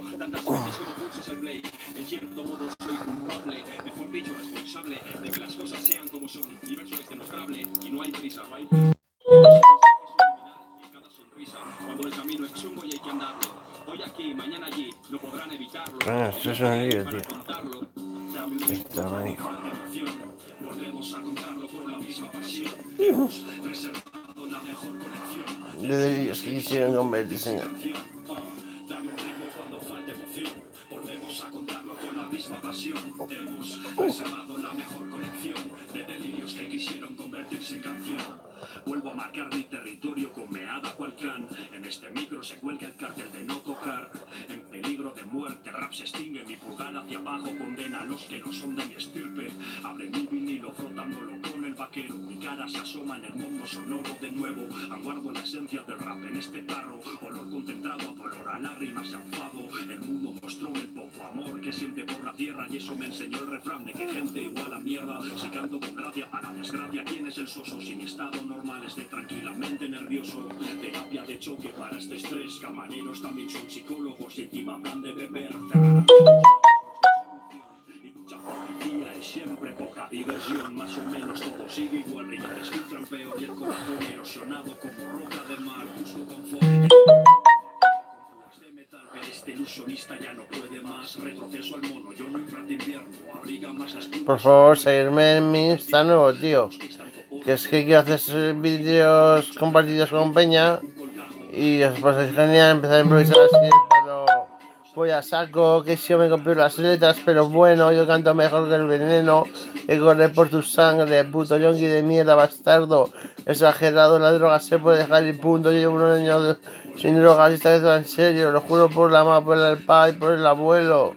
tantas veces como pulses el play. En cierto modo soy culpable, mejor dicho responsable, de que las cosas sean como son. Mi verso es demostrable y no hay prisa, no hay prisa. Cada sonrisa, cuando el camino es chungo y hay que andarlo. Hoy aquí, mañana allí, no podrán evitarlo. Esto es un lío, tío. Esto, manico. Volvemos a contarlo por la misma pasión. Reservado la mejor conexión. De ellos que quisieron convertirse en... Cuando falta emoción, volvemos a contarlo con la misma pasión. Hemos reservado la mejor conexión de delirios que quisieron convertirse en canción. Vuelvo a marcar mi territorio con meada cual clan. En este micro se cuelga el cartel de no tocar. En peligro de muerte, rap se extingue. Mi pulgar hacia abajo condena a los que no son de mi estirpe. Abre mi vinilo frotándolo con el vaquero. Mi cara se asoma en el mundo sonoro de nuevo. Aguardo la esencia del rap en este tarro. Olor concentrado a dolor, a lágrimas y a enfado. El mundo mostró el poco amor que siente por la tierra. Y eso me enseñó el refrán de que gente igual a mierda. Si canto con gracia a la desgracia, ¿quién es el soso? Si mi estado normal estoy tranquilamente nervioso. Terapia de choque para este estrés. Camareros también son psicólogos y encima hablan de beber. Y mucha policía y siempre poca diversión. Más o menos todo sigue igual. Rivales filtran peor y el corazón erosionado como roca de mar. Busco confort. Este ilusionista ya no puede más. Retroceso al mono, yo no infra de invierno. Abriga más las... Por favor, seguirme en mi Insta nuevo, tío. Que es que quiero hacer vídeos compartidos con Peña. Y después es genial empezar a improvisar así. Cuando voy a saco, que si yo me compré las letras, pero bueno, yo canto mejor que el veneno. Que corre por tu sangre, puto yonki de mierda, bastardo. Exagerado, la droga se puede dejar y punto. Yo llevo unos años sin drogas y esta vez va en serio. Lo juro por la mamá, por el padre y por el abuelo.